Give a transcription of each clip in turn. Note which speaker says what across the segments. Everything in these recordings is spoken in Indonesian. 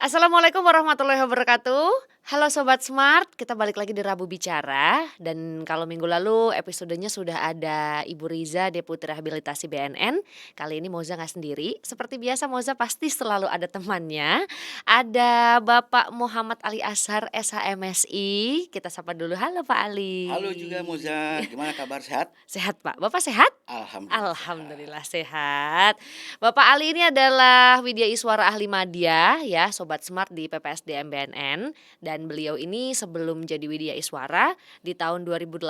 Speaker 1: Assalamualaikum warahmatullahi wabarakatuh. Halo Sobat Smart, kita balik lagi di Rabu Bicara. Dan kalau minggu lalu episodenya sudah ada Ibu Riza, Deputi Rehabilitasi BNN. Kali ini Moza nggak sendiri. Seperti biasa Moza pasti selalu ada temannya. Ada Bapak Muhammad Ali Ashar, SHMSI. Kita sapa dulu, halo Pak Ali.
Speaker 2: Halo juga Moza, gimana kabar, sehat?
Speaker 1: Sehat Pak, Bapak sehat?
Speaker 2: Alhamdulillah sehat.
Speaker 1: Alhamdulillah sehat. Bapak Ali ini adalah Widya Iswara Ahli Madya ya, Sobat Smart di PPSDM BNN. Dan beliau ini sebelum jadi Widya Iswara di tahun 2018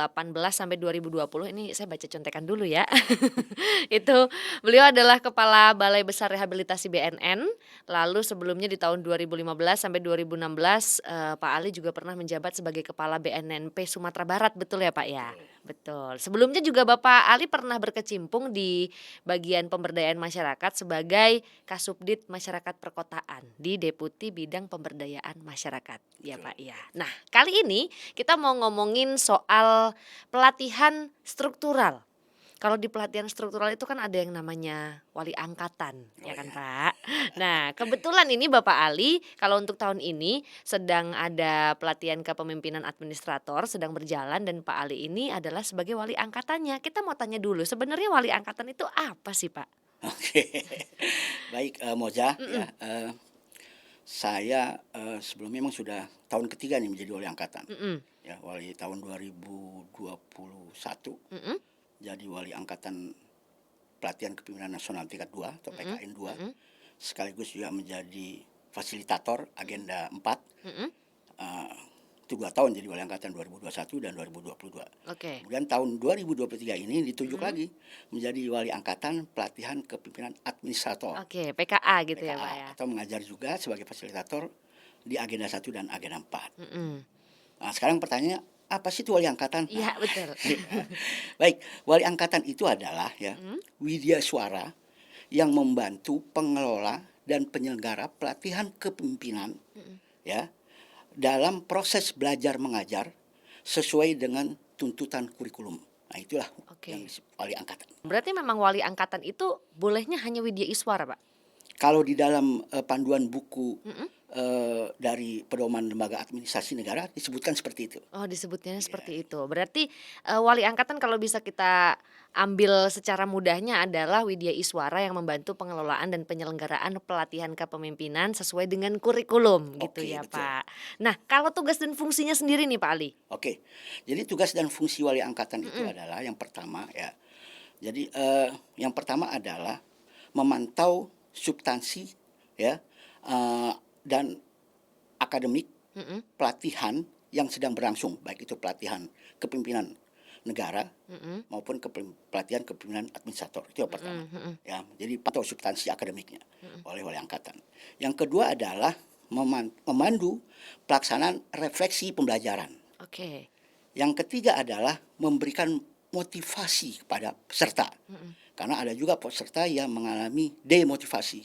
Speaker 1: sampai 2020, ini saya baca contekan dulu ya. Itu beliau adalah Kepala Balai Besar Rehabilitasi BNN. Lalu sebelumnya di tahun 2015 sampai 2016 Pak Ali juga pernah menjabat sebagai Kepala BNNP Sumatera Barat, betul ya Pak ya?
Speaker 2: Betul.
Speaker 1: Betul. Sebelumnya juga Bapak Ali pernah berkecimpung di bagian pemberdayaan masyarakat sebagai Kasubdit Masyarakat Perkotaan di Deputi Bidang Pemberdayaan Masyarakat. Ya
Speaker 2: Betul.
Speaker 1: Pak ya. Nah, kali ini kita mau ngomongin soal pelatihan struktural. Kalau di pelatihan struktural itu kan ada yang namanya wali angkatan, ya
Speaker 2: Oh
Speaker 1: kan
Speaker 2: ya.
Speaker 1: Pak? Nah, kebetulan ini Bapak Ali kalau untuk tahun ini sedang ada pelatihan kepemimpinan administrator sedang berjalan dan Pak Ali ini adalah sebagai wali angkatannya. Kita mau tanya dulu, sebenarnya wali angkatan itu apa sih Pak?
Speaker 2: Oke. Baik, Moza ya,
Speaker 1: Mhm,
Speaker 2: saya, sebelumnya memang sudah tahun ketiga nih menjadi wali angkatan.
Speaker 1: mhm,
Speaker 2: Ya, wali tahun 2021
Speaker 1: mhm,
Speaker 2: jadi wali angkatan pelatihan kepemimpinan nasional tingkat 2 atau
Speaker 1: mhm,
Speaker 2: PKN 2,
Speaker 1: mhm,
Speaker 2: sekaligus juga menjadi fasilitator agenda 4.
Speaker 1: mhm,
Speaker 2: eee, itu 2 tahun jadi wali angkatan 2021 dan 2022.
Speaker 1: oke,
Speaker 2: Kemudian tahun 2023 ini ditunjuk
Speaker 1: mhm,
Speaker 2: lagi menjadi wali angkatan pelatihan kepemimpinan administrator
Speaker 1: oke, PKA gitu ya Pak
Speaker 2: PKA
Speaker 1: ya?
Speaker 2: atau mengajar juga sebagai fasilitator di agenda 1 dan agenda 4.
Speaker 1: Mhm,
Speaker 2: Nah, sekarang pertanyaannya apa sih itu wali angkatan?
Speaker 1: iya
Speaker 2: Nah,
Speaker 1: betul.
Speaker 2: ya. Baik, wali angkatan itu adalah ya
Speaker 1: Mhm,
Speaker 2: widya suara yang membantu pengelola dan penyelenggara pelatihan kepemimpinan
Speaker 1: mhm.
Speaker 2: ya dalam proses belajar mengajar sesuai dengan tuntutan kurikulum. Nah, itulah yang
Speaker 1: Oke.
Speaker 2: wali angkatan.
Speaker 1: Berarti memang wali angkatan itu bolehnya hanya Widya Iswara, Pak?
Speaker 2: Kalau di dalam panduan buku
Speaker 1: Mhm.
Speaker 2: dari Pedoman Lembaga Administrasi Negara disebutkan seperti itu.
Speaker 1: Oh, disebutnya
Speaker 2: Ya,
Speaker 1: seperti itu. Berarti, wali angkatan kalau bisa kita ambil secara mudahnya adalah Widya Iswara yang membantu pengelolaan dan penyelenggaraan pelatihan kepemimpinan sesuai dengan kurikulum gitu
Speaker 2: oke
Speaker 1: ya,
Speaker 2: betul.
Speaker 1: Pak. Nah, kalau tugas dan fungsinya sendiri nih, Pak Ali?
Speaker 2: Oke, jadi tugas dan fungsi wali angkatan itu
Speaker 1: Mhm,
Speaker 2: adalah yang pertama ya. Jadi yang pertama adalah memantau substansi ya dan akademik
Speaker 1: mhm,
Speaker 2: pelatihan yang sedang berlangsung, baik itu pelatihan kepemimpinan negara
Speaker 1: mhm,
Speaker 2: maupun pelatihan kepemimpinan administrator. Itu yang pertama.
Speaker 1: mhm, mhm,
Speaker 2: Ya, jadi pantau substansi akademiknya
Speaker 1: mhm.
Speaker 2: oleh wali angkatan. Yang kedua adalah memandu pelaksanaan refleksi pembelajaran.
Speaker 1: Oke,
Speaker 2: Yang ketiga adalah memberikan motivasi kepada peserta.
Speaker 1: mhm.
Speaker 2: Karena ada juga peserta yang mengalami demotivasi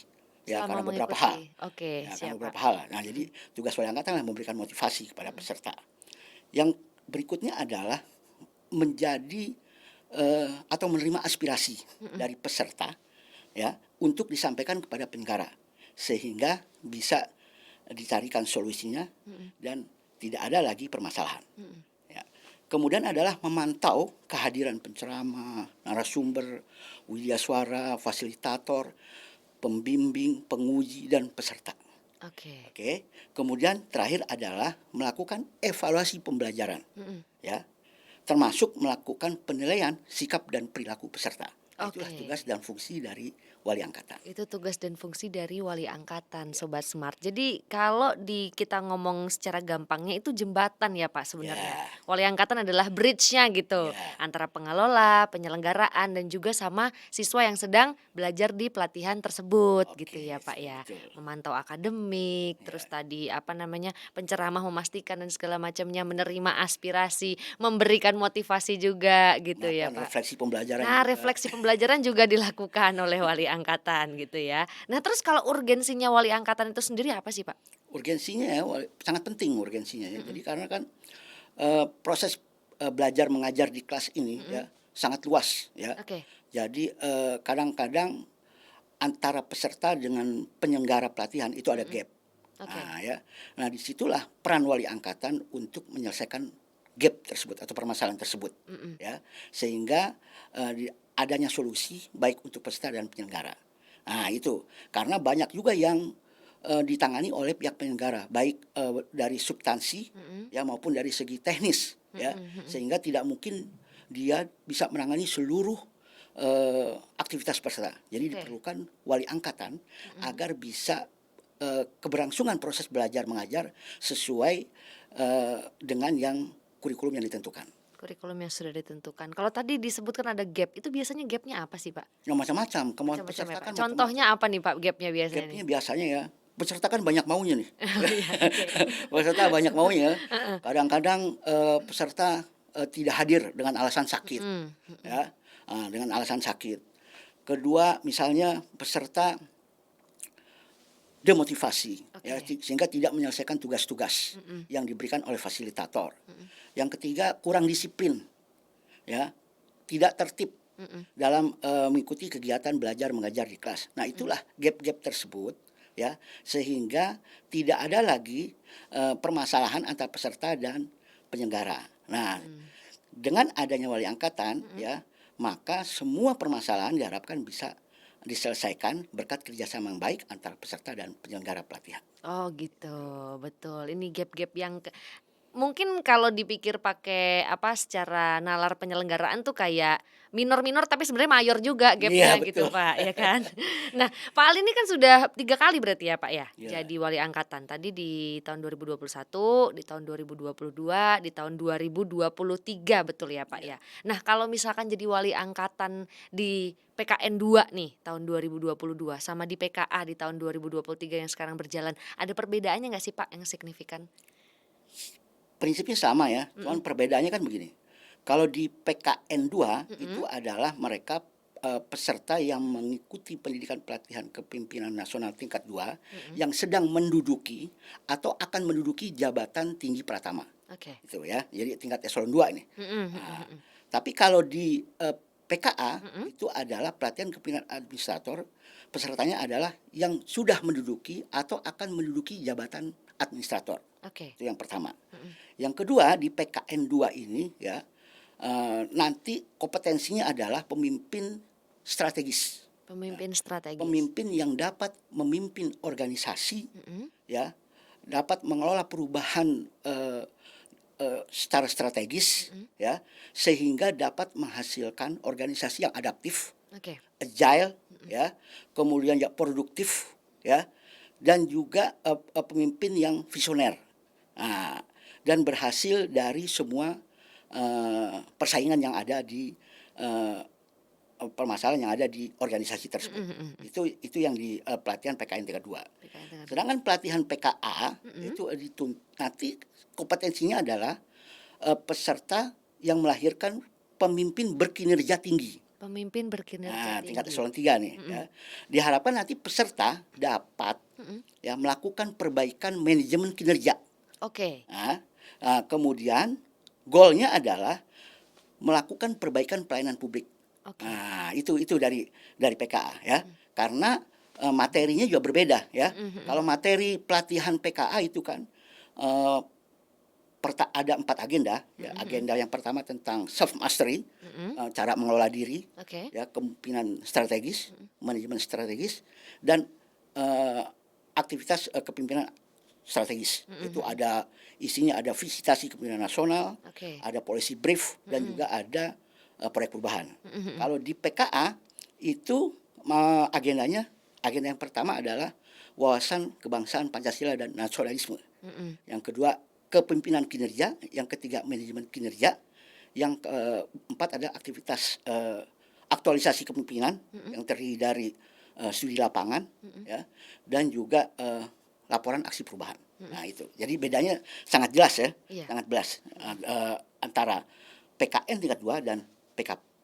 Speaker 2: ya
Speaker 1: Selama
Speaker 2: karena beberapa
Speaker 1: mengikuti.
Speaker 2: hal.
Speaker 1: Oke,
Speaker 2: Ya, karena
Speaker 1: siap, Pak.
Speaker 2: beberapa hal. Nah,
Speaker 1: Mhm,
Speaker 2: jadi tugas wali angkatan adalah memberikan motivasi kepada
Speaker 1: mhm,
Speaker 2: peserta. Yang berikutnya adalah menjadi atau menerima aspirasi
Speaker 1: mhm,
Speaker 2: dari peserta ya untuk disampaikan kepada penyelenggara sehingga bisa dicarikan solusinya
Speaker 1: mhm,
Speaker 2: dan tidak ada lagi permasalahan.
Speaker 1: mhm.
Speaker 2: Ya. Kemudian adalah memantau kehadiran penceramah, narasumber, widya suara, fasilitator, pembimbing, penguji, dan peserta.
Speaker 1: Oke,
Speaker 2: Oke. Kemudian terakhir adalah melakukan evaluasi pembelajaran,
Speaker 1: mhm.
Speaker 2: ya, termasuk melakukan penilaian sikap dan perilaku peserta. Nah, itulah
Speaker 1: Oke.
Speaker 2: tugas dan fungsi dari wali angkatan.
Speaker 1: Itu tugas dan fungsi dari wali angkatan,
Speaker 2: Ya,
Speaker 1: Sobat Smart. Jadi kalau kita ngomong secara gampangnya itu jembatan ya Pak sebenarnya.
Speaker 2: ya,
Speaker 1: Wali angkatan adalah bridge-nya gitu
Speaker 2: ya,
Speaker 1: antara pengelola, penyelenggaraan dan juga sama siswa yang sedang belajar di pelatihan tersebut gitu
Speaker 2: oke,
Speaker 1: ya Pak ya.
Speaker 2: betul.
Speaker 1: Memantau akademik,
Speaker 2: Ya,
Speaker 1: terus tadi apa namanya penceramah memastikan dan segala macamnya, menerima aspirasi, memberikan motivasi juga gitu ya
Speaker 2: melakukan
Speaker 1: Pak.
Speaker 2: refleksi pembelajaran
Speaker 1: Nah,
Speaker 2: juga.
Speaker 1: refleksi pembelajaran juga dilakukan oleh wali angkatan gitu ya. Nah, terus kalau urgensinya wali angkatan itu sendiri apa sih, Pak?
Speaker 2: Urgensinya ya, sangat penting urgensinya ya. Jadi
Speaker 1: Mhm,
Speaker 2: karena kan proses belajar mengajar di kelas ini ya
Speaker 1: mhm,
Speaker 2: sangat luas ya.
Speaker 1: oke,
Speaker 2: Jadi kadang-kadang antara peserta dengan penyelenggara pelatihan itu ada
Speaker 1: mhm,
Speaker 2: gap.
Speaker 1: Oke.
Speaker 2: Ya. Nah, disitulah peran wali angkatan untuk menyelesaikan gap tersebut atau permasalahan tersebut,
Speaker 1: Mhm.
Speaker 2: ya. Sehingga, adanya solusi baik untuk peserta dan penyelenggara. Nah, itu. Karena banyak juga yang, ditangani oleh pihak penyelenggara, baik, dari substansi,
Speaker 1: Mhm.
Speaker 2: ya, maupun dari segi teknis, ya.
Speaker 1: Mhm mhm.
Speaker 2: Sehingga tidak mungkin dia bisa menangani seluruh, aktivitas peserta. Jadi
Speaker 1: Oke.
Speaker 2: diperlukan wali angkatan
Speaker 1: Mhm.
Speaker 2: agar bisa, keberlangsungan proses belajar mengajar sesuai, dengan yang kurikulum yang ditentukan.
Speaker 1: Kurikulum yang sudah ditentukan. Kalau tadi disebutkan ada gap, itu biasanya gapnya apa sih, Pak?
Speaker 2: Yang macam-macam, kemauan
Speaker 1: Macam-macam ya,
Speaker 2: peserta
Speaker 1: Pak?
Speaker 2: kan
Speaker 1: Contohnya
Speaker 2: macam-macam.
Speaker 1: apa nih, Pak, gapnya biasanya nih?
Speaker 2: Gap-nya biasanya ya, peserta kan banyak maunya nih.
Speaker 1: Oh iya, oke.
Speaker 2: Peserta banyak maunya.
Speaker 1: Heeh.
Speaker 2: Kadang-kadang, peserta, tidak hadir dengan alasan sakit,
Speaker 1: Mhm mhm.
Speaker 2: ya, dengan alasan sakit. Kedua, misalnya peserta demotivasi, ya,
Speaker 1: Oke.
Speaker 2: sehingga tidak menyelesaikan tugas-tugas
Speaker 1: Mhm
Speaker 2: yang diberikan oleh fasilitator.
Speaker 1: mhm
Speaker 2: Yang ketiga, kurang disiplin, ya, tidak tertib
Speaker 1: mhm
Speaker 2: dalam, mengikuti kegiatan belajar mengajar di kelas. Nah,
Speaker 1: mhm.
Speaker 2: itulah gap-gap tersebut, ya, sehingga tidak ada lagi, permasalahan antara peserta dan penyelenggara. Nah,
Speaker 1: Mmm.
Speaker 2: dengan adanya wali angkatan,
Speaker 1: Mhm.
Speaker 2: ya, maka semua permasalahan diharapkan bisa diselesaikan berkat kerjasama yang baik antara peserta dan penyelenggara pelatihan.
Speaker 1: Oh gitu, betul. Ini gap-gap yang mungkin kalau dipikir pakai apa, secara nalar penyelenggaraan tuh kayak minor-minor tapi sebenarnya mayor juga
Speaker 2: Iya,
Speaker 1: gap-nya gitu,
Speaker 2: betul.
Speaker 1: Pak, ya kan. Nah, Pak Ali ini kan sudah 3 kali berarti ya, Pak, ya,
Speaker 2: Iya.
Speaker 1: jadi wali angkatan. Tadi di tahun 2021, di tahun 2022, di tahun 2023 betul ya, Pak,
Speaker 2: Iya.
Speaker 1: ya. Nah, kalau misalkan jadi wali angkatan di PKN 2 nih tahun 2022 sama di PKA di tahun 2023 yang sekarang berjalan, ada perbedaannya nggak sih, Pak, yang signifikan?
Speaker 2: Prinsipnya sama ya, cuman
Speaker 1: Mhm
Speaker 2: perbedaannya kan begini, kalau di PKN 2 itu
Speaker 1: mhm.
Speaker 2: adalah mereka, peserta yang mengikuti pendidikan pelatihan kepemimpinan nasional tingkat 2
Speaker 1: Mhm,
Speaker 2: yang sedang menduduki atau akan menduduki jabatan tinggi pratama,
Speaker 1: oke.
Speaker 2: itu ya, jadi tingkat eselon 2 ini.
Speaker 1: Mhm mhm
Speaker 2: Nah,
Speaker 1: mhm.
Speaker 2: tapi kalau di, PKA
Speaker 1: Mhm?
Speaker 2: itu adalah pelatihan kepemimpinan administrator, pesertanya adalah yang sudah menduduki atau akan menduduki jabatan administrator,
Speaker 1: Oke.
Speaker 2: itu yang pertama.
Speaker 1: Mhm.
Speaker 2: Yang kedua di PKN 2 ini ya, nanti kompetensinya adalah pemimpin strategis, ya.
Speaker 1: Pemimpin strategis.
Speaker 2: Pemimpin yang dapat memimpin organisasi,
Speaker 1: Mhm
Speaker 2: ya, dapat mengelola perubahan, secara strategis,
Speaker 1: mhm.
Speaker 2: ya, sehingga dapat menghasilkan organisasi yang adaptif,
Speaker 1: Oke.
Speaker 2: agile,
Speaker 1: Mhm.
Speaker 2: ya, kemudian ya produktif, ya, dan juga, pemimpin yang visioner. Nah, dan berhasil dari semua, persaingan yang ada di, eee, permasalahan yang ada di organisasi
Speaker 1: Mhm
Speaker 2: tersebut.
Speaker 1: mhm mhm.
Speaker 2: Itu yang di, pelatihan PKN tingkat 2.
Speaker 1: PKN tingkat 2.
Speaker 2: Sedangkan pelatihan PKA
Speaker 1: Mhm.
Speaker 2: itu, nanti kompetensinya adalah, peserta yang melahirkan pemimpin berkinerja tinggi.
Speaker 1: Pemimpin berkinerja
Speaker 2: Nah, tingkat
Speaker 1: tinggi.
Speaker 2: eselon 3 nih,
Speaker 1: Mhm
Speaker 2: ya. Diharapkan nanti peserta dapat,
Speaker 1: mhm.
Speaker 2: ya, melakukan perbaikan manajemen kinerja.
Speaker 1: Oke.
Speaker 2: Nah, kemudian goalnya adalah melakukan perbaikan pelayanan publik.
Speaker 1: Oke.
Speaker 2: Nah, itu dari PKA ya.
Speaker 1: Mhm.
Speaker 2: Karena, materinya juga berbeda ya.
Speaker 1: Mhm mhm.
Speaker 2: Kalau materi pelatihan PKA itu kan, eee, ada 4 agenda ya.
Speaker 1: Mhm mhm.
Speaker 2: Agenda yang pertama tentang self mastery,
Speaker 1: Mhm.
Speaker 2: cara mengelola diri,
Speaker 1: Oke.
Speaker 2: ya, kepemimpinan strategis,
Speaker 1: Mhm.
Speaker 2: manajemen strategis, dan, eee, aktivitas, kepemimpinan strategis.
Speaker 1: Mhm
Speaker 2: Itu
Speaker 1: mhm.
Speaker 2: ada isinya ada visitasi kepemimpinan nasional,
Speaker 1: Oke.
Speaker 2: ada policy brief, dan
Speaker 1: Mhm.
Speaker 2: juga ada, proyek perubahan.
Speaker 1: Mhm mhm.
Speaker 2: Kalau di PKA itu, agendanya agenda yang pertama adalah wawasan kebangsaan Pancasila dan nasionalisme.
Speaker 1: Mhm.
Speaker 2: Yang kedua, kepemimpinan kinerja, yang ketiga manajemen kinerja, yang keempat ada aktivitas, aktualisasi kepemimpinan
Speaker 1: Mhm.
Speaker 2: yang terdiri dari, studi lapangan,
Speaker 1: Mhm.
Speaker 2: ya, dan juga, laporan aksi perubahan.
Speaker 1: Mhm.
Speaker 2: Nah, itu. Jadi bedanya sangat jelas ya,
Speaker 1: Iya.
Speaker 2: sangat jelas,
Speaker 1: Mhm.
Speaker 2: antara PKN tingkat 2 dan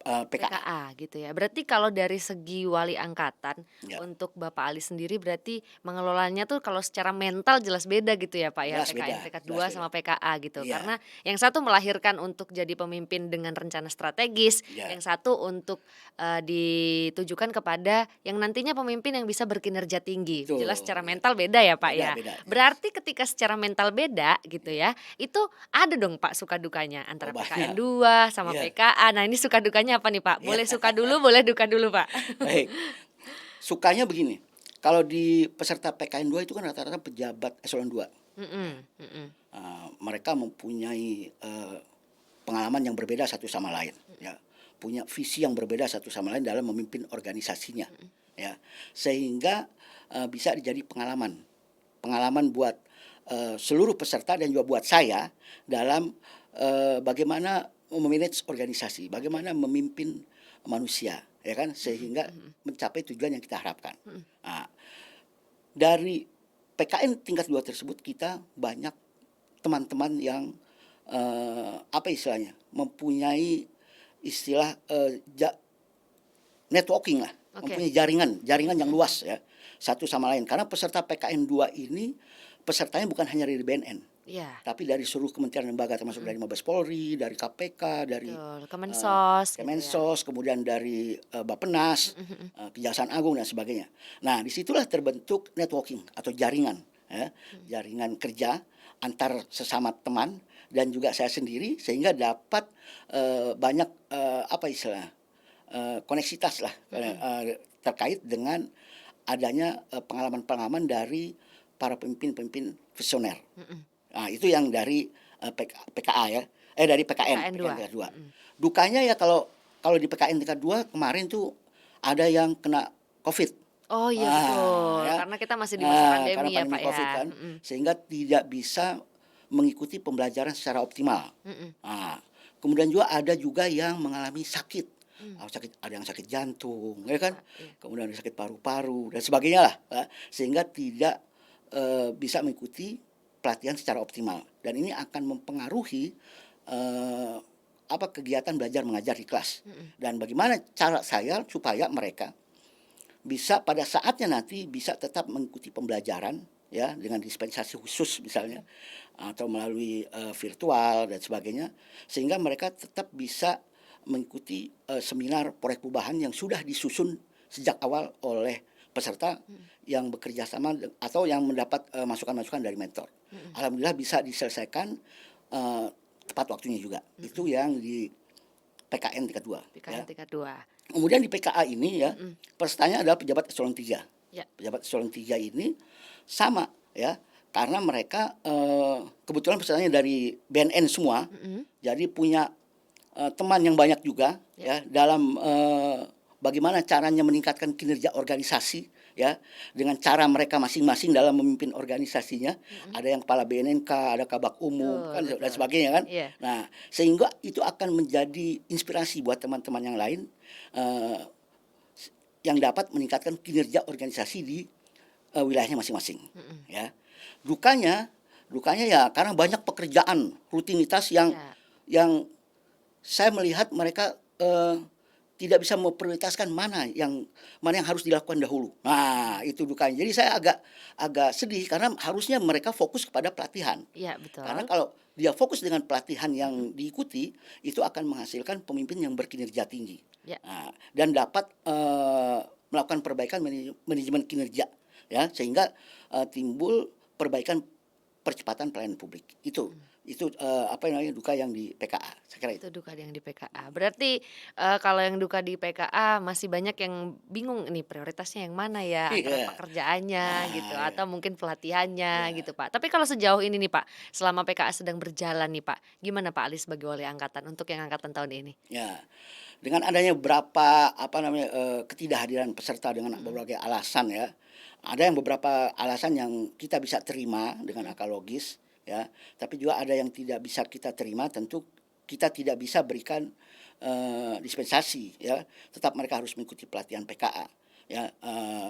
Speaker 2: PKA.
Speaker 1: PKA gitu ya. Berarti kalau dari segi wali angkatan,
Speaker 2: Ya,
Speaker 1: untuk Bapak Ali sendiri berarti mengelolanya tuh kalau secara mental jelas beda gitu ya Pak ya,
Speaker 2: jelas beda
Speaker 1: PKN tingkat
Speaker 2: jelas
Speaker 1: 2
Speaker 2: beda.
Speaker 1: sama PKA gitu.
Speaker 2: Iya,
Speaker 1: Karena yang satu melahirkan untuk jadi pemimpin dengan rencana strategis,
Speaker 2: iya,
Speaker 1: yang satu untuk, ditujukan kepada yang nantinya pemimpin yang bisa berkinerja tinggi. Jelas secara
Speaker 2: betul, ya.
Speaker 1: mental beda ya Pak
Speaker 2: Beda
Speaker 1: ya.
Speaker 2: beda, jelas.
Speaker 1: Berarti ketika secara mental beda gitu ya, itu ada dong Pak suka dukanya
Speaker 2: Oh,
Speaker 1: antara PKN
Speaker 2: banyak.
Speaker 1: 2 sama
Speaker 2: Iya,
Speaker 1: PKA. Nah ini suka dukanya apa nih Pak?
Speaker 2: iya.
Speaker 1: Boleh suka dulu, boleh duka dulu Pak.
Speaker 2: Baik. Sukanya begini, kalau di peserta PKN 2 itu kan rata-rata pejabat eselon 2. Ya.
Speaker 1: Mhm mhm.
Speaker 2: Mereka mempunyai pengalaman yang berbeda satu sama lain, ya. Punya visi yang berbeda satu sama lain dalam memimpin organisasinya, ya. Sehingga bisa jadi pengalaman. Pengalaman buat seluruh peserta dan juga buat saya dalam bagaimana memanage organisasi, bagaimana memimpin manusia, ya kan,
Speaker 1: Mhm
Speaker 2: sehingga
Speaker 1: mhm
Speaker 2: mencapai tujuan yang kita harapkan.
Speaker 1: mhm.
Speaker 2: Nah, dari PKN tingkat 2 tersebut kita banyak teman-teman yang apa istilahnya, mempunyai istilah networking lah,
Speaker 1: Oke.
Speaker 2: mempunyai jaringan
Speaker 1: Mhm
Speaker 2: jaringan yang
Speaker 1: mhm.
Speaker 2: luas ya, satu sama lain. Karena peserta PKN 2 ini pesertanya bukan hanya dari BNN,
Speaker 1: Iya,
Speaker 2: tapi dari seluruh kementerian lembaga termasuk
Speaker 1: mhm,
Speaker 2: dari Mabes Polri, dari KPK, dari
Speaker 1: betul.
Speaker 2: eee,
Speaker 1: Kemensos gitu ya.
Speaker 2: Kemensos, kemudian dari Bappenas,
Speaker 1: Mhm mhm.
Speaker 2: Kejaksaan Agung dan sebagainya. Nah, disitulah terbentuk networking atau jaringan ya,
Speaker 1: Mhm.
Speaker 2: jaringan kerja antar sesama teman dan juga saya sendiri sehingga dapat banyak apa istilah koneksitas lah,
Speaker 1: Mhm
Speaker 2: terkait dengan adanya pengalaman-pengalaman dari para pemimpin-pemimpin visioner.
Speaker 1: mhm.
Speaker 2: Nah, itu yang dari PKA ya, dari PKN,
Speaker 1: PKN
Speaker 2: PKN
Speaker 1: 2.
Speaker 2: tingkat 2.
Speaker 1: Mhm.
Speaker 2: Dukanya ya kalau kalau di PKN tingkat 2 kemarin tuh ada yang kena Covid.
Speaker 1: Oh iya
Speaker 2: Ah,
Speaker 1: betul,
Speaker 2: ya,
Speaker 1: karena kita masih di masa
Speaker 2: karena
Speaker 1: pandemi ya
Speaker 2: pandemi
Speaker 1: Pak
Speaker 2: Covid
Speaker 1: ya.
Speaker 2: kan,
Speaker 1: Mhm
Speaker 2: sehingga tidak bisa mengikuti pembelajaran secara optimal.
Speaker 1: mhm.
Speaker 2: Ah, kemudian juga ada juga yang mengalami sakit,
Speaker 1: Mmm,
Speaker 2: ada yang sakit jantung, ya
Speaker 1: iya
Speaker 2: kan,
Speaker 1: Pak, iya.
Speaker 2: kemudian ada sakit paru-paru dan sebagainya lah, sehingga tidak, bisa mengikuti pelatihan secara optimal dan ini akan mempengaruhi, eee, apa, kegiatan belajar mengajar di kelas
Speaker 1: Mhm
Speaker 2: dan bagaimana cara saya supaya mereka bisa pada saatnya nanti bisa tetap mengikuti pembelajaran ya dengan dispensasi khusus misalnya
Speaker 1: mhm
Speaker 2: atau melalui virtual dan sebagainya sehingga mereka tetap bisa mengikuti seminar proyek perubahan yang sudah disusun sejak awal oleh peserta
Speaker 1: mhm
Speaker 2: yang bekerja sama atau yang mendapat masukan-masukan dari mentor.
Speaker 1: mhm
Speaker 2: Alhamdulillah bisa diselesaikan eh, tepat waktunya juga.
Speaker 1: mhm.
Speaker 2: Itu yang di PKN tingkat 2 ya.
Speaker 1: PKN tingkat 2.
Speaker 2: Kemudian di PKA ini ya,
Speaker 1: Mhm,
Speaker 2: pesertanya adalah pejabat eselon 3.
Speaker 1: ya.
Speaker 2: Pejabat eselon 3 ini sama ya, karena mereka kebetulan pesertanya dari BNN semua,
Speaker 1: Mhm,
Speaker 2: jadi punya teman yang banyak juga
Speaker 1: ya.
Speaker 2: ya dalam bagaimana caranya meningkatkan kinerja organisasi ya, dengan cara mereka masing-masing dalam memimpin organisasinya.
Speaker 1: Mhm.
Speaker 2: Ada yang kepala BNNK, ada kabak umum
Speaker 1: Betul
Speaker 2: kan dan
Speaker 1: betul.
Speaker 2: sebagainya kan.
Speaker 1: Iya.
Speaker 2: Nah, sehingga itu akan menjadi inspirasi buat teman-teman yang lain, eee, yang dapat meningkatkan kinerja organisasi di wilayahnya masing-masing,
Speaker 1: Mhm.
Speaker 2: ya. Dukanya dukanya ya karena banyak pekerjaan rutinitas
Speaker 1: Ya.
Speaker 2: yang saya melihat mereka tidak bisa memprioritaskan mana yang harus dilakukan dahulu. Nah,
Speaker 1: Mhm.
Speaker 2: itu dukanya. Jadi saya agak agak sedih karena harusnya mereka fokus kepada pelatihan.
Speaker 1: Iya
Speaker 2: Karena
Speaker 1: betul.
Speaker 2: kalau dia fokus dengan pelatihan
Speaker 1: Mhm.
Speaker 2: yang diikuti, itu akan menghasilkan pemimpin yang berkinerja tinggi.
Speaker 1: Ya.
Speaker 2: Nah, dan dapat melakukan perbaikan manajemen kinerja, ya, sehingga timbul perbaikan percepatan pelayanan publik.
Speaker 1: Mhm.
Speaker 2: Itu apa namanya duka yang di PKA. Saya kira itu.
Speaker 1: Itu duka yang di PKA. Berarti, kalau yang duka di PKA masih banyak yang bingung nih prioritasnya yang mana ya, antara
Speaker 2: Iya.
Speaker 1: pekerjaannya gitu
Speaker 2: Iya.
Speaker 1: atau mungkin pelatihannya
Speaker 2: Iya.
Speaker 1: gitu, Pak. Tapi kalau sejauh ini nih, Pak, selama PKA sedang berjalan nih, Pak, gimana Pak Ali sebagai wali angkatan untuk yang angkatan tahun ini?
Speaker 2: Ya. Dengan adanya beberapa apa namanya ketidakhadiran peserta dengan
Speaker 1: Mhm
Speaker 2: berbagai alasan ya. Ada yang beberapa alasan yang kita bisa terima dengan
Speaker 1: mhm
Speaker 2: akal logis ya, tapi juga ada yang tidak bisa kita terima tentu kita tidak bisa berikan dispensasi ya. Tetap mereka harus mengikuti pelatihan PKA ya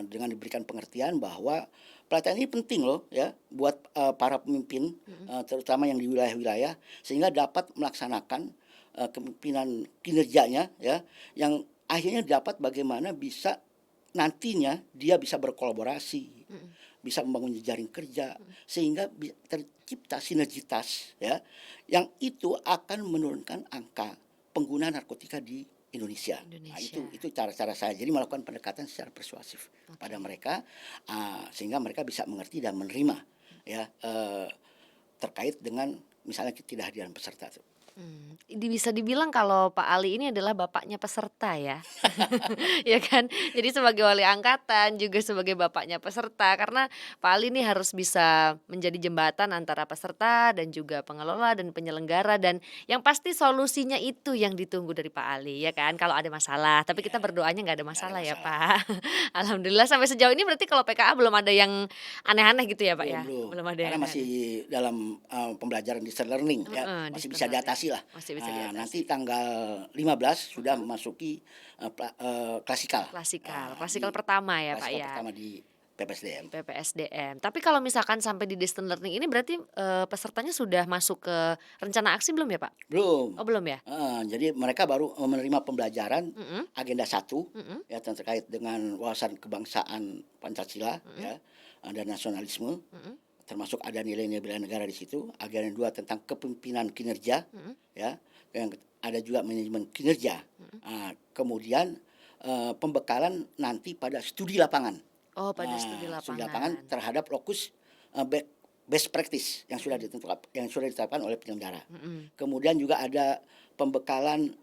Speaker 2: dengan diberikan pengertian bahwa pelatihan ini penting loh ya buat para pemimpin
Speaker 1: mhm
Speaker 2: terutama yang di wilayah-wilayah sehingga dapat melaksanakan kepemimpinan kinerjanya ya, yang akhirnya dapat bagaimana bisa nantinya dia bisa berkolaborasi,
Speaker 1: Mhm.
Speaker 2: bisa membangun jejaring kerja, sehingga tercipta sinergitas ya, yang itu akan menurunkan angka pengguna narkotika di Indonesia. Nah,
Speaker 1: Indonesia.
Speaker 2: itu cara-cara saya. Jadi melakukan pendekatan secara persuasif pada
Speaker 1: Oke.
Speaker 2: mereka, sehingga mereka bisa mengerti dan menerima ya, terkait dengan misalnya ketidakhadiran peserta tuh.
Speaker 1: Bisa dibilang kalau Pak Ali ini adalah bapaknya peserta ya? Ya kan? Jadi sebagai wali angkatan, juga sebagai bapaknya peserta, karena Pak Ali ini harus bisa menjadi jembatan antara peserta dan juga pengelola dan penyelenggara, dan yang pasti solusinya itu yang ditunggu dari Pak Ali, ya kan? Kalau ada masalah, tapi kita
Speaker 2: Ya,
Speaker 1: berdoanya nggak ada
Speaker 2: nggak ada
Speaker 1: masalah ya
Speaker 2: masalah.
Speaker 1: Pak. Alhamdulillah sampai sejauh ini berarti kalau PKA belum ada yang aneh-aneh gitu ya Pak
Speaker 2: Belum
Speaker 1: ya?
Speaker 2: belum,
Speaker 1: Belum ada
Speaker 2: karena
Speaker 1: yang
Speaker 2: masih
Speaker 1: aneh-aneh.
Speaker 2: dalam, pembelajaran distance learning ya,
Speaker 1: Heeh,
Speaker 2: masih bisa
Speaker 1: distance learning.
Speaker 2: diatasi lah.
Speaker 1: Masih bisa diatasi.
Speaker 2: Nanti tanggal 15 sudah
Speaker 1: Mhm.
Speaker 2: memasuki, klasikal,
Speaker 1: Klasikal, klasikal
Speaker 2: di
Speaker 1: pertama ya Pak
Speaker 2: klasikal
Speaker 1: ya,
Speaker 2: pertama di
Speaker 1: di
Speaker 2: PPSDM.
Speaker 1: PPSDM. Tapi kalau misalkan sampai di distance learning ini berarti, pesertanya sudah masuk ke rencana aksi belum ya Pak?
Speaker 2: Belum,
Speaker 1: Oh belum ya?
Speaker 2: jadi mereka baru, menerima pembelajaran
Speaker 1: Mhm
Speaker 2: agenda satu
Speaker 1: mhm
Speaker 2: ya, terkait dengan wawasan kebangsaan Pancasila
Speaker 1: mhm
Speaker 2: ya, dan nasionalisme,
Speaker 1: mhm
Speaker 2: termasuk ada nilai-nilai bela negara di situ. Agenda 2 tentang kepemimpinan kinerja
Speaker 1: mhm
Speaker 2: ya, yang ada juga manajemen kinerja.
Speaker 1: mhm.
Speaker 2: Kemudian, pembekalan nanti pada studi lapangan.
Speaker 1: Oh pada studi
Speaker 2: Studi lapangan
Speaker 1: lapangan.
Speaker 2: terhadap lokus, best practice
Speaker 1: Mhm
Speaker 2: yang sudah ditetapkan oleh penyelenggara.
Speaker 1: mhm
Speaker 2: Kemudian juga ada pembekalan,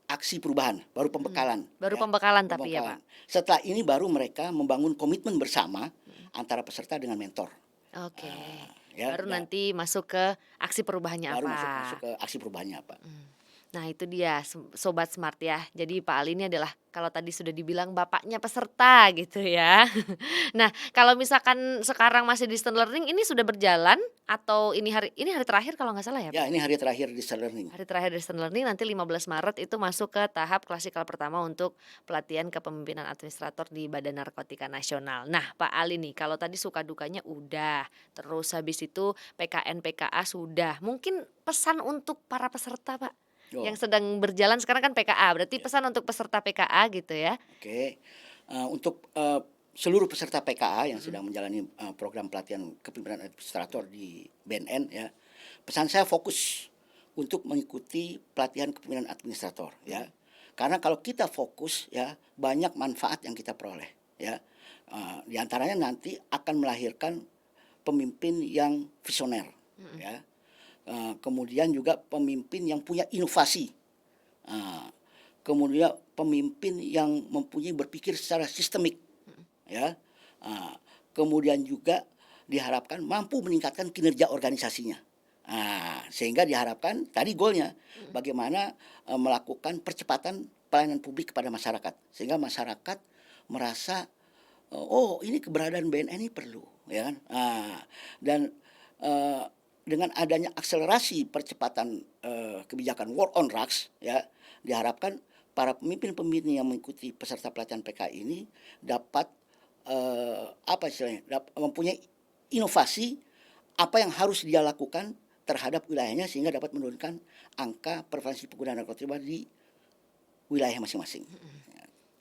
Speaker 2: aksi perubahan, baru
Speaker 1: mhm.
Speaker 2: pembekalan
Speaker 1: Baru
Speaker 2: ya,
Speaker 1: pembekalan
Speaker 2: baru
Speaker 1: tapi ya Pak?
Speaker 2: pembekalan. Setelah ini baru mereka membangun komitmen bersama
Speaker 1: Mhm.
Speaker 2: antara peserta dengan mentor.
Speaker 1: Oke,
Speaker 2: Ya,
Speaker 1: baru nanti masuk ke aksi perubahannya
Speaker 2: baru
Speaker 1: apa?
Speaker 2: masuk ke aksi perubahannya apa.
Speaker 1: Mhm. Nah itu dia sobat smart ya. Jadi Pak Ali ini adalah kalau tadi sudah dibilang bapaknya peserta gitu ya. Nah kalau misalkan sekarang masih distance learning ini sudah berjalan atau ini hari terakhir kalau nggak salah ya
Speaker 2: Ya,
Speaker 1: Pak?
Speaker 2: ini hari terakhir di learning.
Speaker 1: Hari terakhir distance learning nanti 15 Maret itu masuk ke tahap klasikal pertama untuk pelatihan kepemimpinan administrator di Badan Narkotika Nasional. Nah Pak Ali nih kalau tadi suka dukanya udah, terus habis itu PKN PKA sudah. Mungkin pesan untuk para peserta Pak?
Speaker 2: Oh,
Speaker 1: Yang sedang berjalan sekarang kan PKA, berarti
Speaker 2: ya,
Speaker 1: pesan untuk peserta PKA gitu ya?
Speaker 2: oke. Untuk, seluruh peserta PKA yang
Speaker 1: Mhm
Speaker 2: sedang menjalani, program pelatihan kepemimpinan administrator di BNN ya, pesan saya fokus untuk mengikuti pelatihan kepemimpinan administrator ya.
Speaker 1: mhm.
Speaker 2: Karena kalau kita fokus ya, banyak manfaat yang kita peroleh ya. Di antaranya nanti akan melahirkan pemimpin yang visioner
Speaker 1: Mhm.
Speaker 2: ya, kemudian juga pemimpin yang punya inovasi, eee, kemudian pemimpin yang mempunyai berpikir secara sistemik
Speaker 1: Mhm.
Speaker 2: ya, eee, kemudian juga diharapkan mampu meningkatkan kinerja organisasinya. Sehingga diharapkan tadi goalnya
Speaker 1: Mhm.
Speaker 2: bagaimana, melakukan percepatan pelayanan publik kepada masyarakat, sehingga masyarakat merasa, "Oh, ini keberadaan BNN ini perlu," ya kan. Dan, eee, dengan adanya akselerasi percepatan, kebijakan war on drugs ya, diharapkan para pemimpin-pemimpin yang mengikuti peserta pelatihan PKI ini dapat, apa istilahnya, mempunyai inovasi apa yang harus dia lakukan terhadap wilayahnya sehingga dapat menurunkan angka prevalensi penggunaan narkotika di wilayah masing-masing.
Speaker 1: Mhm.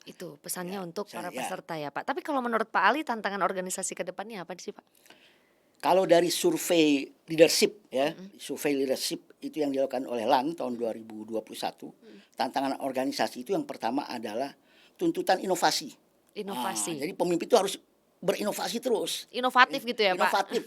Speaker 1: Itu
Speaker 2: Ya,
Speaker 1: pesannya untuk para
Speaker 2: ya.
Speaker 1: peserta ya Pak. Tapi kalau menurut Pak Ali tantangan organisasi ke depannya apa sih Pak?
Speaker 2: Kalau dari survei leadership ya,
Speaker 1: Mhm
Speaker 2: survei leadership itu yang dilakukan oleh LAN tahun
Speaker 1: mhm
Speaker 2: 2021,
Speaker 1: mhm.
Speaker 2: tantangan organisasi itu yang pertama adalah tuntutan inovasi.
Speaker 1: Inovasi,
Speaker 2: Jadi pemimpin itu harus berinovasi terus.
Speaker 1: inovatif gitu ya Pak?
Speaker 2: Inovatif,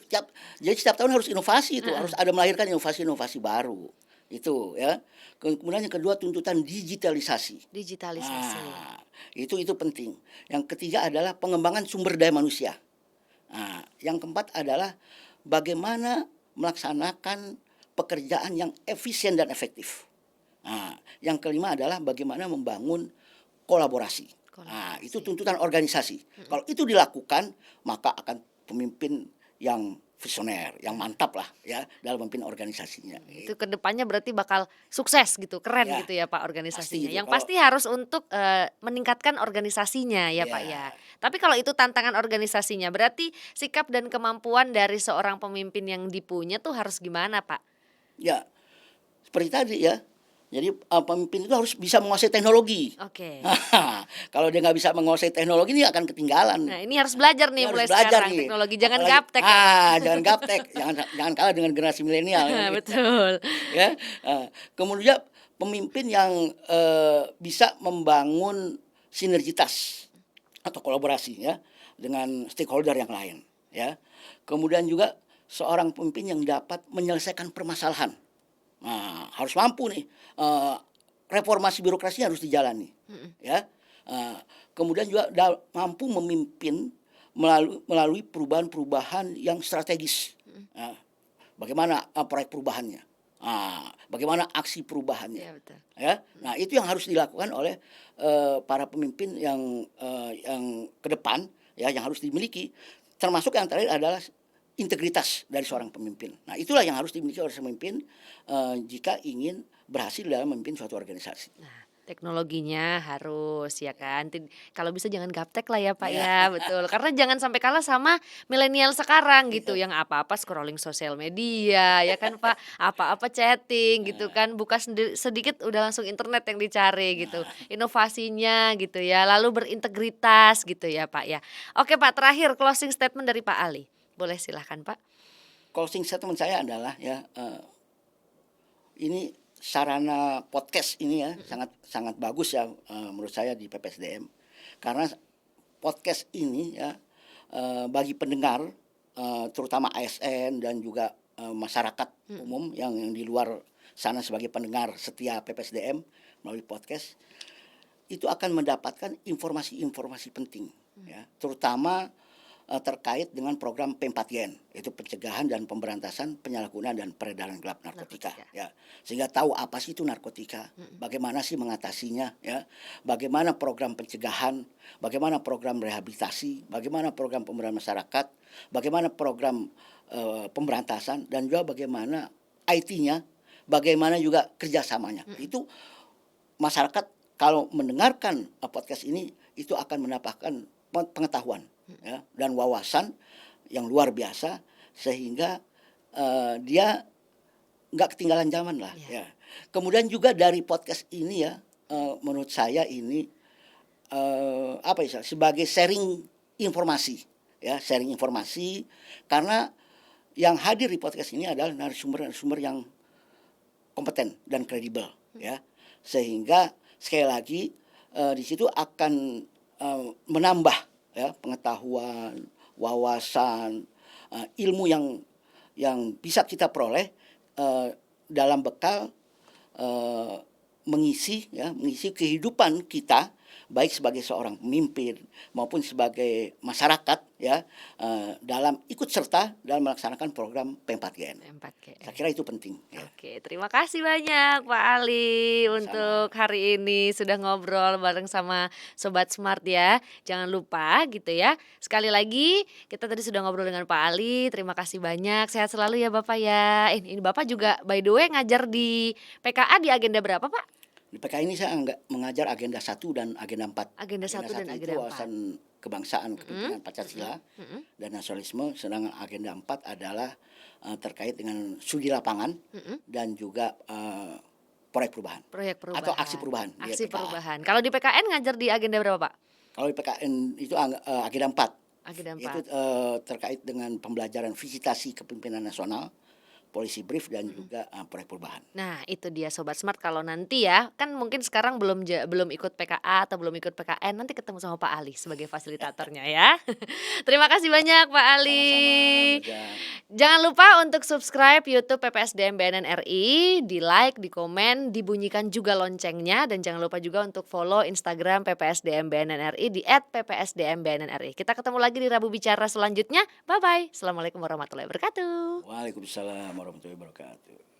Speaker 2: jadi setiap tahun harus inovasi itu, harus
Speaker 1: Heeh,
Speaker 2: ada melahirkan inovasi-inovasi baru, itu ya. Kemudian yang kedua tuntutan digitalisasi.
Speaker 1: digitalisasi.
Speaker 2: Nah, itu penting. Yang ketiga adalah pengembangan sumber daya manusia. Yang keempat adalah bagaimana melaksanakan pekerjaan yang efisien dan efektif. Yang kelima adalah bagaimana membangun kolaborasi. Itu
Speaker 1: Kolaborasi.
Speaker 2: tuntutan organisasi.
Speaker 1: Mhm
Speaker 2: Kalau itu dilakukan, maka akan pemimpin yang visioner, yang
Speaker 1: mhm.
Speaker 2: mantap lah ya dalam memimpin organisasinya.
Speaker 1: Itu ke depannya berarti bakal sukses gitu, keren
Speaker 2: Ya,
Speaker 1: gitu ya Pak
Speaker 2: pasti
Speaker 1: organisasinya.
Speaker 2: itu.
Speaker 1: Yang
Speaker 2: Kalau
Speaker 1: pasti harus untuk, meningkatkan organisasinya ya Pak ya.
Speaker 2: ya,
Speaker 1: Tapi kalau itu tantangan organisasinya, berarti sikap dan kemampuan dari seorang pemimpin yang dipunya tuh harus gimana Pak?
Speaker 2: ya seperti tadi ya, Jadi pemimpin itu harus bisa menguasai teknologi.
Speaker 1: Oke.
Speaker 2: Kalau dia nggak bisa menguasai teknologi, ini akan ketinggalan.
Speaker 1: Nah, ini harus belajar nih
Speaker 2: Dia harus
Speaker 1: mulai
Speaker 2: belajar
Speaker 1: sekarang
Speaker 2: nih,
Speaker 1: teknologi, jangan
Speaker 2: apalagi
Speaker 1: gaptek ya.
Speaker 2: jangan gaptek, jangan kalah dengan generasi milenial kan gitu.
Speaker 1: Betul.
Speaker 2: Ya, kemudian pemimpin yang bisa membangun sinergitas atau kolaborasi ya dengan stakeholder yang lain ya. Kemudian juga seorang pemimpin yang dapat menyelesaikan permasalahan. Nah, harus mampu nih, reformasi birokrasi harus dijalani,
Speaker 1: Mhm.
Speaker 2: ya. Kemudian juga mampu memimpin melalui perubahan-perubahan yang strategis. Nah, bagaimana proyek perubahannya, bagaimana aksi perubahannya,
Speaker 1: Iya betul.
Speaker 2: ya. Nah, itu yang harus dilakukan oleh para pemimpin yang ke depan, ya, yang harus dimiliki. Termasuk yang terakhir adalah integritas dari seorang pemimpin. Nah, itulah yang harus dimiliki oleh seorang pemimpin jika ingin berhasil dalam memimpin suatu organisasi.
Speaker 1: Nah, teknologinya harus ya kan. Kalau bisa jangan gaptek lah ya Pak
Speaker 2: Ya,
Speaker 1: ya, betul. Karena jangan sampai kalah sama milenial sekarang gitu,
Speaker 2: iya.
Speaker 1: yang apa-apa scrolling sosial media ya kan Pak, apa-apa chatting gitu
Speaker 2: Nah,
Speaker 1: kan, buka sedikit udah langsung internet yang dicari gitu.
Speaker 2: nah,
Speaker 1: Inovasinya gitu ya, lalu berintegritas gitu ya Pak ya. Oke Pak, terakhir closing statement dari Pak Ali. Boleh silahkan Pak.
Speaker 2: closing statement saya adalah ya, ini sarana podcast ini ya
Speaker 1: Mhm,
Speaker 2: sangat sangat bagus ya, menurut saya di PPSDM. Karena podcast ini ya, bagi pendengar, terutama ASN dan juga masyarakat
Speaker 1: mhm,
Speaker 2: umum yang di luar sana sebagai pendengar setia PPSDM melalui podcast, itu akan mendapatkan informasi-informasi penting
Speaker 1: mmm,
Speaker 2: ya, terutama terkait dengan program P4GN, yaitu pencegahan dan pemberantasan penyalahgunaan dan peredaran gelap narkotika
Speaker 1: narkotika.
Speaker 2: ya. Sehingga tahu apa sih itu narkotika,
Speaker 1: Mhm,
Speaker 2: bagaimana sih mengatasinya ya, bagaimana program pencegahan, bagaimana program rehabilitasi, bagaimana program pemberdayaan masyarakat, bagaimana program pemberantasan, dan juga bagaimana IT-nya, bagaimana juga kerjasamanya.
Speaker 1: mhm,
Speaker 2: Itu masyarakat kalau mendengarkan podcast ini itu akan mendapatkan pengetahuan
Speaker 1: mhm,
Speaker 2: ya dan wawasan yang luar biasa, sehingga dia nggak ketinggalan zaman lah
Speaker 1: iya,
Speaker 2: ya. Kemudian juga dari podcast ini ya, menurut saya ini apa ya, sebagai sharing informasi ya, sharing informasi, karena yang hadir di podcast ini adalah narasumber-narasumber yang kompeten dan kredibel
Speaker 1: mhm,
Speaker 2: ya. Sehingga sekali lagi di situ akan menambah ya pengetahuan, wawasan, ilmu yang bisa kita peroleh dalam bekal eh, mengisi kehidupan kita baik sebagai seorang pemimpin maupun sebagai masyarakat ya, dalam ikut serta dalam melaksanakan program P4GN. Saya
Speaker 1: 4GN.
Speaker 2: kira itu penting ya.
Speaker 1: Oke, terima kasih banyak Pak Ali
Speaker 2: Sama-sama.
Speaker 1: untuk hari ini sudah ngobrol bareng sama Sobat Smart ya. Jangan lupa gitu ya. Sekali lagi kita tadi sudah ngobrol dengan Pak Ali. Terima kasih banyak. Sehat selalu ya Bapak ya. Ini Bapak juga by the way ngajar di PKA di agenda berapa Pak?
Speaker 2: Di PKI ini saya mengajar agenda 1 dan agenda 4.
Speaker 1: Agenda
Speaker 2: Agenda
Speaker 1: satu dan
Speaker 2: 1 itu
Speaker 1: agenda 4.
Speaker 2: wawasan kebangsaan,
Speaker 1: Mhm,
Speaker 2: kepemimpinan
Speaker 1: mhm,
Speaker 2: Pancasila
Speaker 1: mhm,
Speaker 2: dan nasionalisme, sedangkan agenda 4 adalah terkait dengan studi lapangan
Speaker 1: mhm.
Speaker 2: dan juga proyek perubahan
Speaker 1: Proyek
Speaker 2: atau aksi
Speaker 1: perubahan.
Speaker 2: perubahan di
Speaker 1: Aksi
Speaker 2: PKA.
Speaker 1: perubahan. Kalau di PKN ngajar di agenda berapa Pak?
Speaker 2: Kalau di PKN itu agenda 4,
Speaker 1: Agenda
Speaker 2: yaitu
Speaker 1: 4.
Speaker 2: terkait dengan pembelajaran visitasi kepemimpinan nasional, polisi brief, dan
Speaker 1: Mhm.
Speaker 2: juga proyek perubahan.
Speaker 1: Nah, itu dia Sobat Smart kalau nanti ya, kan mungkin sekarang belum ikut PKA atau belum ikut PKN, nanti ketemu sama Pak Ali sebagai fasilitatornya ya. Terima kasih banyak Pak Ali.
Speaker 2: Sama-sama, Mbak Jan.
Speaker 1: Jangan lupa untuk subscribe YouTube PPSDM BNN RI, di-like, di-komen, dibunyikan juga loncengnya, dan jangan lupa juga untuk follow Instagram PPSDM BNN RI di @ppsdm BNN RI. Kita ketemu lagi di Rabu Bicara selanjutnya. Bye-bye. Assalamualaikum warahmatullahi wabarakatuh.
Speaker 2: Waalaikumsalam warahmatullahi wabarakatuh.